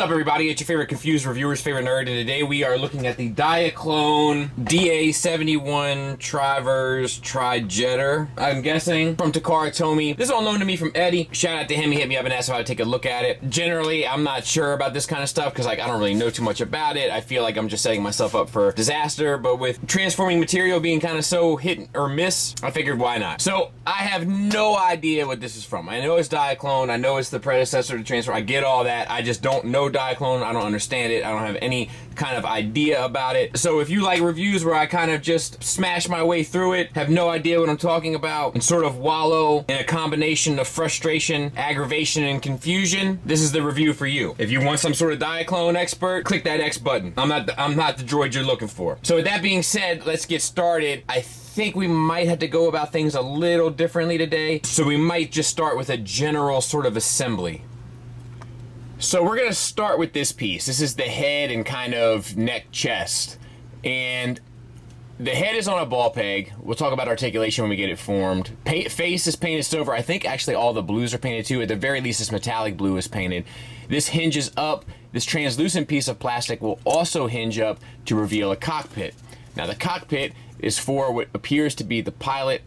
What's up, everybody? It's your favorite confused reviewer's favorite nerd, and today we are looking at the Diaclone DA71 Triverse Trijeta, I'm guessing, from Takara Tomy. This is all known to me from Eddie. Shout out to him. He hit me up and asked if I would take a look at it. Generally, I'm not sure about this kind of stuff because, like, I don't really know too much about it. I feel like I'm just setting myself up for disaster, but with transforming material being kind of so hit or miss, I figured why not. So, I have no idea what this is from. I know it's Diaclone. I know it's the predecessor to Transform. I get all that. I just don't know Diaclone. I don't understand it. I don't have any kind of idea about it. So if you like reviews where I kind of just smash my way through it, have no idea what I'm talking about, and sort of wallow in a combination of frustration, aggravation, and confusion, this is the review for you. If you want some sort of Diaclone expert, click that X button. I'm not the droid you're looking for. So with that being said, let's get started. I think we might have to go about things a little differently today. So we might just start with a general sort of assembly. So we're gonna start with this piece. This is the head and kind of neck chest. And the head is on a ball peg. We'll talk about articulation when we get it formed. Face is painted silver. I think actually all the blues are painted too. At the very least, this metallic blue is painted. This hinges up. This translucent piece of plastic will also hinge up to reveal a cockpit. Now the cockpit is for what appears to be the pilot.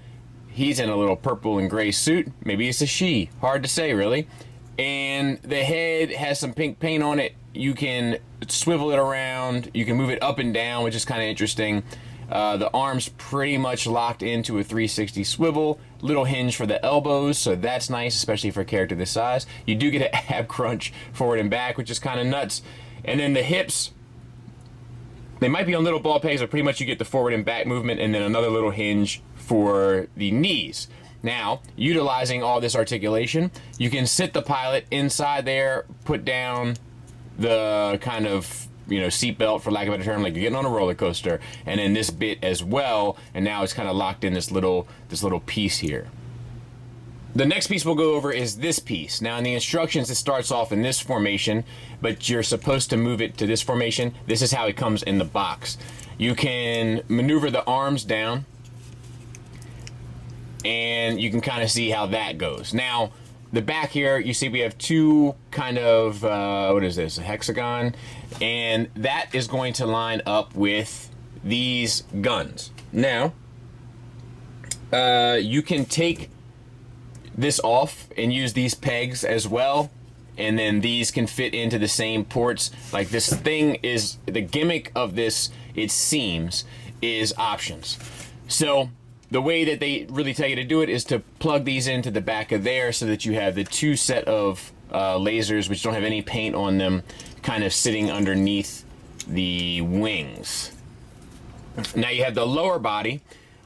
He's in a little purple and gray suit. Maybe it's a she. Hard to say, really. And the head has some pink paint on it. You can swivel it around. You can move it up and down, which is kind of interesting. The arm's pretty much locked into a 360 swivel. Little hinge for the elbows, so that's nice, especially for a character this size. You do get an ab crunch forward and back, which is kind of nuts. And then the hips, they might be on little ball pegs, but pretty much you get the forward and back movement, and then another little hinge for the knees. Now, utilizing all this articulation, you can sit the pilot inside there, put down the kind of, seatbelt, for lack of a better term, like you're getting on a roller coaster, and then this bit as well, and now it's kind of locked in this little piece here. The next piece we'll go over is this piece. Now, in the instructions, it starts off in this formation, but you're supposed to move it to this formation. This is how it comes in the box. You can maneuver the arms down, and you can kind of see how that goes. Now, the back here, you see we have two kind of, what is this, a hexagon? And that is going to line up with these guns. Now, you can take this off and use these pegs as well, and then these can fit into the same ports. Like, this thing is, the gimmick of this, it seems, is options. So the way that they really tell you to do it is to plug these into the back of there so that you have the two set of lasers, which don't have any paint on them, kind of sitting underneath the wings. Now you have the lower body,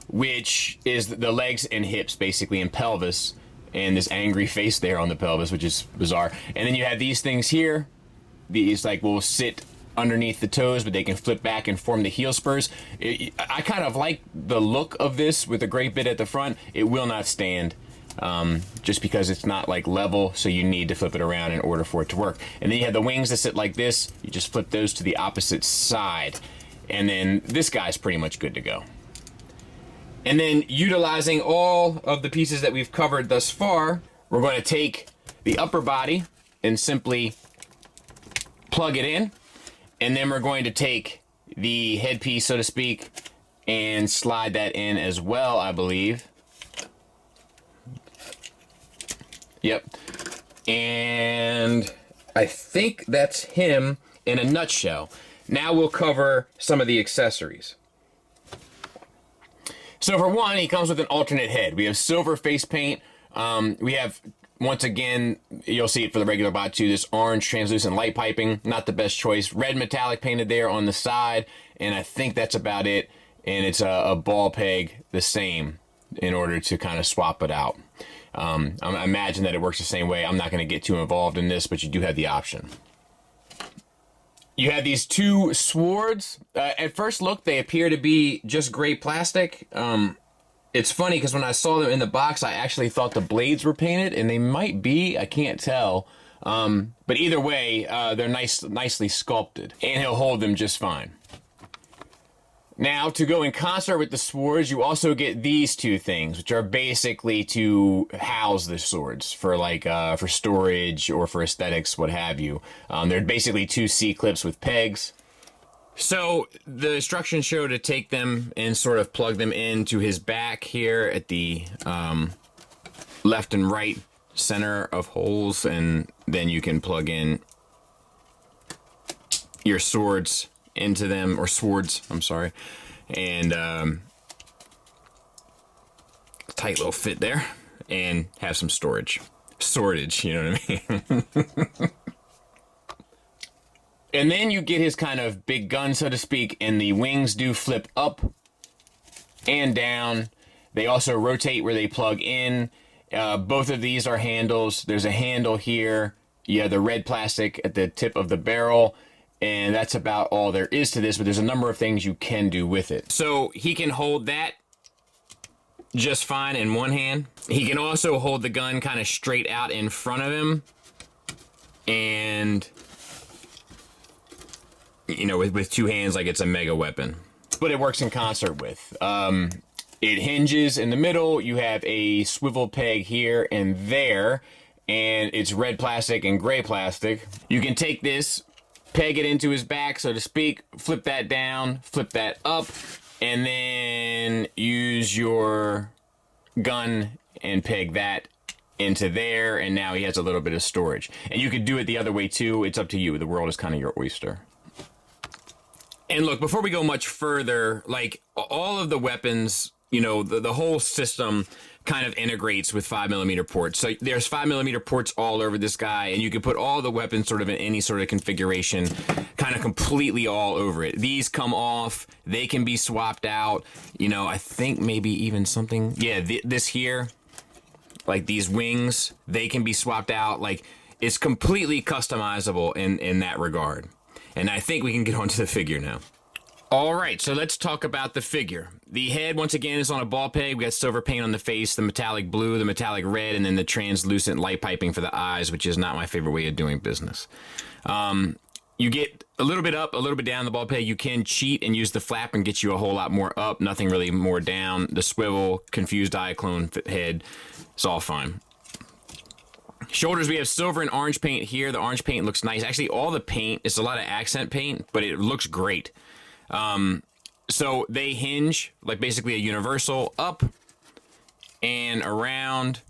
which is the legs and hips, basically, and pelvis, and this angry face there on the pelvis, which is bizarre. And then you have these things here. These will sit underneath the toes, but they can flip back and form the heel spurs. I kind of like the look of this with a great bit at the front. It will not stand just because it's not level, so you need to flip it around in order for it to work. And then you have the wings that sit like this. You just flip those to the opposite side, and then this guy's pretty much good to go. And then, utilizing all of the pieces that we've covered thus far, we're going to take the upper body and simply plug it in. And then we're going to take the headpiece, so to speak, and slide that in as well, I believe. Yep. And I think that's him in a nutshell. Now we'll cover some of the accessories. So for one, he comes with an alternate head. We have silver face paint. We have, once again, you'll see it for the regular bot too, this orange translucent light piping. Not the best choice. Red metallic painted there on the side, and I think that's about it. And it's a ball peg the same in order to kind of swap it out. I imagine that it works the same way. I'm not going to get too involved in this, but you do have the option. You have these two swords. At first look, they appear to be just gray plastic. It's funny because when I saw them in the box, I actually thought the blades were painted, and they might be. I can't tell. But either way, they're nicely sculpted, and he'll hold them just fine. Now, to go in concert with the swords, you also get these two things, which are basically to house the swords for like for storage or for aesthetics, what have you. They're basically two C-clips with pegs. So the instructions show to take them and sort of plug them into his back here at the left and right center of holes, and then you can plug in your swords into them, or swords, I'm sorry, and tight little fit there, and have some storage. Swordage, you know what I mean? And then you get his kind of big gun, so to speak, and the wings do flip up and down. They also rotate where they plug in. Both of these are handles. There's a handle here. You have the red plastic at the tip of the barrel, and that's about all there is to this, but there's a number of things you can do with it. So he can hold that just fine in one hand. He can also hold the gun kind of straight out in front of him, and you know, with two hands, like it's a mega weapon. But it works in concert with. It hinges in the middle. You have a swivel peg here and there, and it's red plastic and gray plastic. You can take this, peg it into his back, so to speak, flip that down, flip that up, and then use your gun and peg that into there, and now he has a little bit of storage. And you could do it the other way too. It's up to you. The world is kind of your oyster. And look, before we go much further, like all of the weapons, you know, the whole system kind of integrates with 5mm ports. So there's 5mm ports all over this guy, and you can put all the weapons sort of in any sort of configuration, kind of completely all over it. These come off, they can be swapped out. You know, I think maybe even something, yeah, this here, like these wings, they can be swapped out. Like, it's completely customizable in that regard. And I think we can get onto the figure now. All right, so let's talk about the figure. The head, once again, is on a ball peg. We got silver paint on the face, the metallic blue, the metallic red, and then the translucent light piping for the eyes, which is not my favorite way of doing business. You get a little bit up, a little bit down the ball peg. You can cheat and use the flap and get you a whole lot more up, nothing really more down. The swivel, confused Diaclone head, it's all fine. Shoulders, we have silver and orange paint here. The orange paint looks nice. Actually, all the paint, it's a lot of accent paint, but it looks great. So they hinge, like basically a universal, up and around,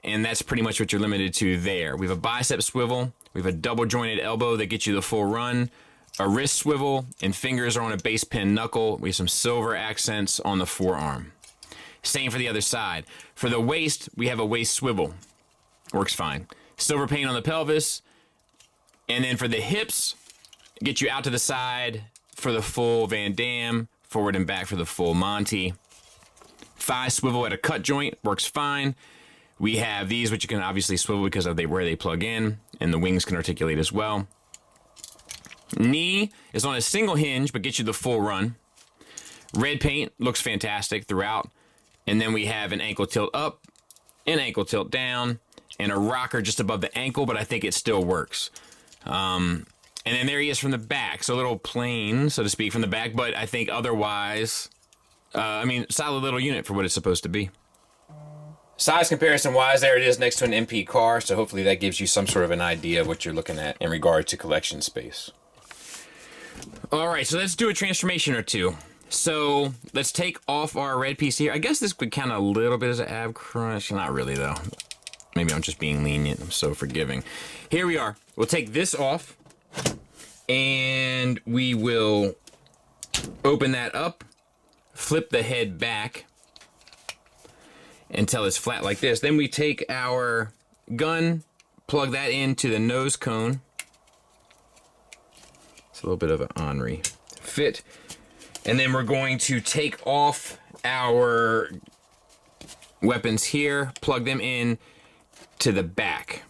and that's pretty much what you're limited to there. We have a bicep swivel. We have a double jointed elbow that gets you the full run. A wrist swivel, and fingers are on a base pin knuckle. We have some silver accents on the forearm. Same for the other side. For the waist, we have a waist swivel. Works fine. Silver paint on the pelvis. And then for the hips, get you out to the side for the full Van Damme, forward and back for the full Monty. Thigh swivel at a cut joint, works fine. We have these, which you can obviously swivel because of where they plug in, and the wings can articulate as well. Knee is on a single hinge, but gets you the full run. Red paint looks fantastic throughout. And then we have an ankle tilt up, an ankle tilt down, and a rocker just above the ankle, but I think it still works. And then there he is from the back. So a little plain, so to speak, from the back, but I think otherwise, I mean, solid little unit for what it's supposed to be. Size comparison-wise, there it is next to an MP car, so hopefully that gives you some sort of an idea of what you're looking at in regard to collection space. All right, so let's do a transformation or two. So let's take off our red piece here. I guess this would count a little bit as an ab crunch. Not really, though. Maybe I'm just being lenient. I'm so forgiving. Here we are. We'll take this off, and we will open that up, flip the head back until it's flat like this. Then we take our gun, plug that into the nose cone. It's a little bit of an ornery fit. And then we're going to take off our weapons here, plug them in to the back.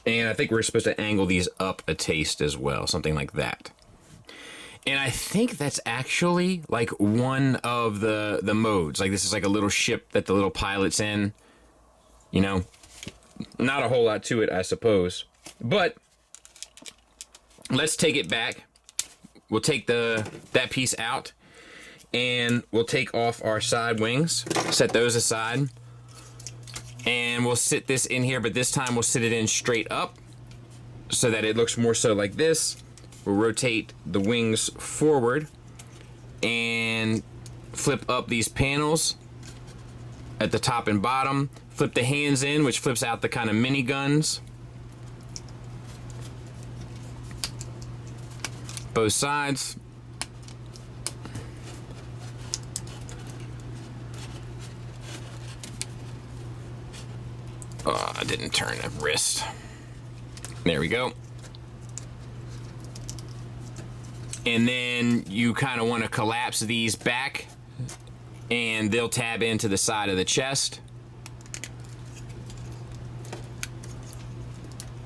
And I think we're supposed to angle these up a taste as well, something like that. And I think that's actually like one of the modes. Like this is like a little ship that the little pilot's in. You know, not a whole lot to it, I suppose. But let's take it back we'll take that piece out, and we'll take off our side wings, set those aside, and we'll sit this in here, but this time we'll sit it in straight up so that it looks more so like this. We'll rotate the wings forward and flip up these panels at the top and bottom. Flip the hands in, which flips out the kind of mini guns. Both sides. Oh, I didn't turn the wrist. There we go. And then you kind of want to collapse these back, and they'll tab into the side of the chest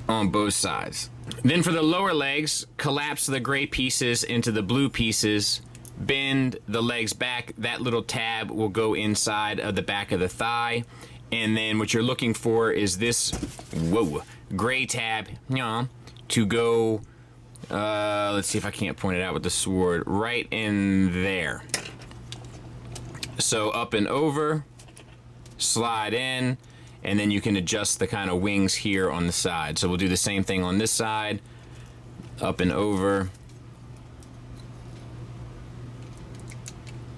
on both sides. Then for the lower legs, collapse the gray pieces into the blue pieces, bend the legs back. That little tab will go inside of the back of the thigh. And then what you're looking for is this, gray tab, to go, let's see if I can't point it out with the sword, right in there. So up and over, slide in, and then you can adjust the kind of wings here on the side. So we'll do the same thing on this side, up and over,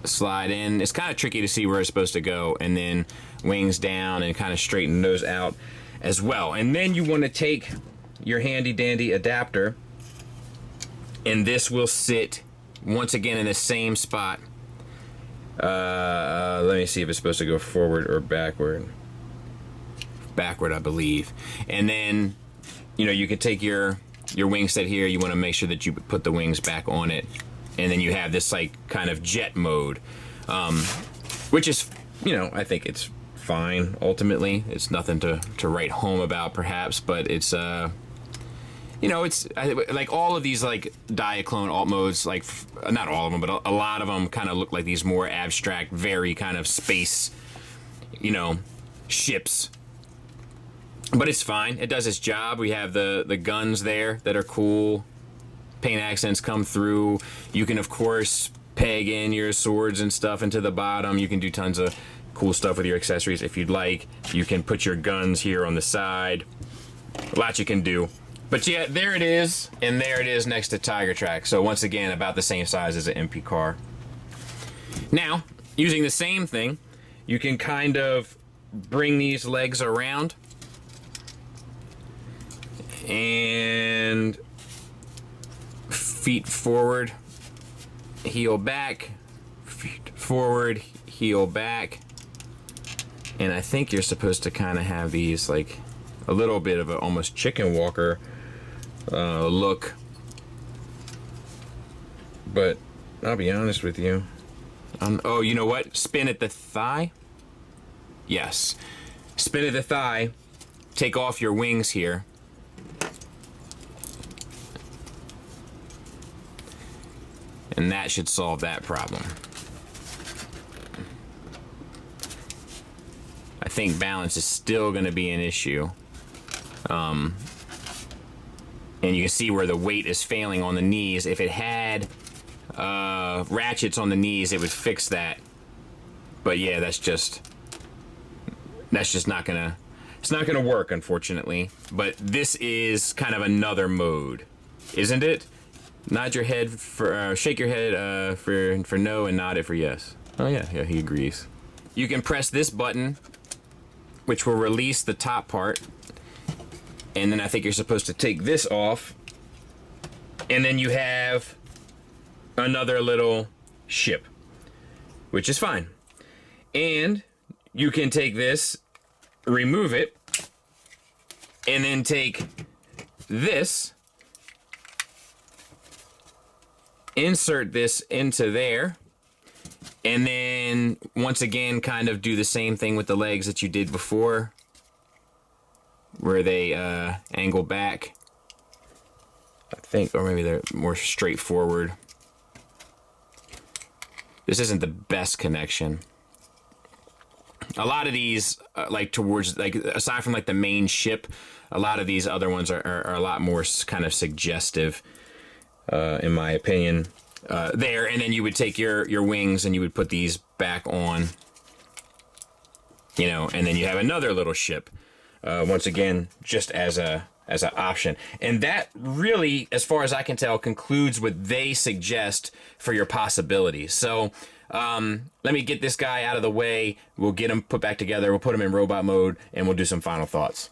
slide in. It's kind of tricky to see where it's supposed to go, and then wings down and kind of straighten those out as well. And then you want to take your handy dandy adapter, and this will sit once again in the same spot. Let me see if it's supposed to go forward or backward. Backward, I believe. And then, you can take your wing set here. You want to make sure that you put the wings back on it, and then you have this like kind of jet mode, which is, I think it's fine. Ultimately, it's nothing to write home about, perhaps, but it's it's like all of these like Diaclone alt modes, like not all of them, but a lot of them kind of look like these more abstract, very kind of space, ships. But it's fine. It does its job. We have the guns there that are cool. Paint accents come through. You can, of course, peg in your swords and stuff into the bottom. You can do tons of cool stuff with your accessories if you'd like. You can put your guns here on the side. A lot you can do. But yeah, there it is, and there it is next to Tiger Track. So once again, about the same size as an MP car. Now, using the same thing, you can kind of bring these legs around and feet forward, heel back, feet forward, heel back. And I think you're supposed to kind of have these like a little bit of a almost chicken walker look. But I'll be honest with you. Oh, you know what? Spin at the thigh? Yes. Spin at the thigh. Take off your wings here. And that should solve that problem. I think balance is still going to be an issue. And you can see where the weight is failing on the knees. If it had ratchets on the knees, it would fix that. But yeah, that's just not gonna, it's not gonna work, unfortunately. But this is kind of another mode, isn't it? Nod your head for, shake your head for no, and nod it for yes. Oh yeah, he agrees. You can press this button, which will release the top part, and then I think you're supposed to take this off, and then you have another little ship, which is fine. And you can take this, remove it, and then take this, insert this into there, and then once again kind of do the same thing with the legs that you did before, where they angle back, I think, or maybe they're more straightforward. This isn't the best connection. A lot of these, like towards, like aside from like the main ship, a lot of these other ones are a lot more kind of suggestive. in my opinion, there. And then you would take your wings and you would put these back on, you know, and then you have another little ship. Once again, just as an option. And that really, as far as I can tell, concludes what they suggest for your possibilities. So let me get this guy out of the way. We'll get him put back together. We'll put him in robot mode, and we'll do some final thoughts.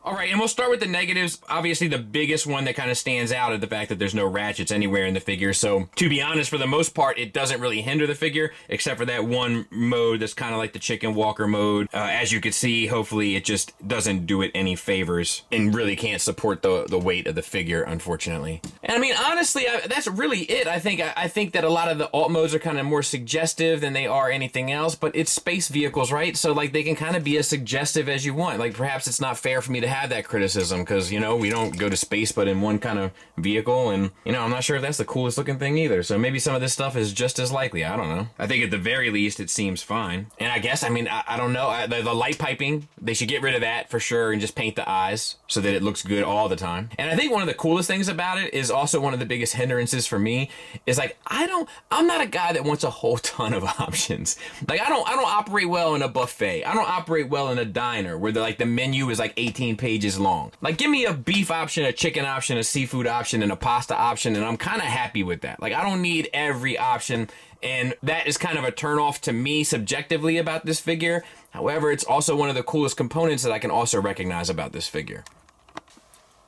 All right, and we'll start with the negatives. Obviously, the biggest one that kind of stands out is the fact that there's no ratchets anywhere in the figure. So, to be honest, for the most part, it doesn't really hinder the figure, except for that one mode that's kind of like the chicken walker mode. As you can see, hopefully, it just doesn't do it any favors and really can't support the weight of the figure, unfortunately. And I mean, honestly, that's really it. I think that a lot of the alt modes are kind of more suggestive than they are anything else, but it's space vehicles, right? So, like, they can kind of be as suggestive as you want. Like, perhaps it's not fair for me to have that criticism because, you know, we don't go to space but in one kind of vehicle, and, you know, I'm not sure if that's the coolest looking thing either. So maybe some of this stuff is just as likely. I don't know. I think at the very least it seems fine. And I guess, I mean, I don't know. The light piping, they should get rid of that for sure and just paint the eyes so that it looks good all the time. And I think one of the coolest things about it is also one of the biggest hindrances for me is, like, I'm not a guy that wants a whole ton of options. Like, I don't operate well in a buffet. I don't operate well in a diner where the menu is like 18 pages long. Like, give me a beef option, a chicken option, a seafood option, and a pasta option, and I'm kind of happy with that. Like, I don't need every option, and that is kind of a turnoff to me subjectively about this figure. However, it's also one of the coolest components that I can also recognize about this figure.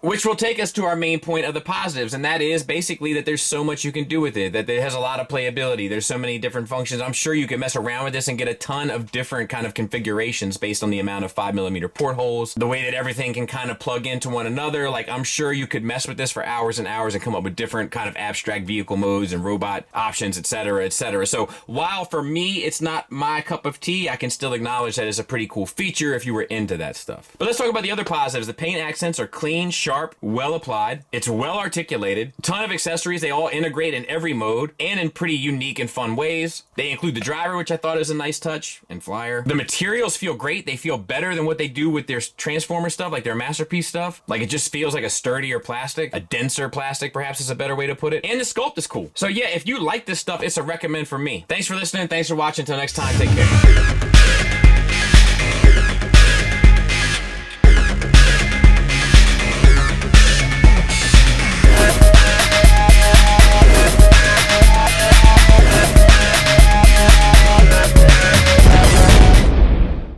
Which will take us to our main point of the positives, and that is basically that there's so much you can do with it, that it has a lot of playability. There's so many different functions. I'm sure you can mess around with this and get a ton of different kind of configurations based on the amount of 5mm portholes, the way that everything can kind of plug into one another. Like, I'm sure you could mess with this for hours and hours and come up with different kind of abstract vehicle modes and robot options, etc., etc. So while for me it's not my cup of tea, I can still acknowledge that it's a pretty cool feature if you were into that stuff. But let's talk about the other positives. The paint accents are clean, sharp, well applied. It's well articulated. Ton of accessories. They all integrate in every mode and in pretty unique and fun ways. They include the driver, which I thought is a nice touch, and flyer. The materials feel great. They feel better than what they do with their Transformer stuff, like their Masterpiece stuff. Like, it just feels like a sturdier plastic, a denser plastic, perhaps is a better way to put it. And the sculpt is cool. So yeah, if you like this stuff, it's a recommend for me. Thanks for listening. Thanks for watching. Until next time, take care.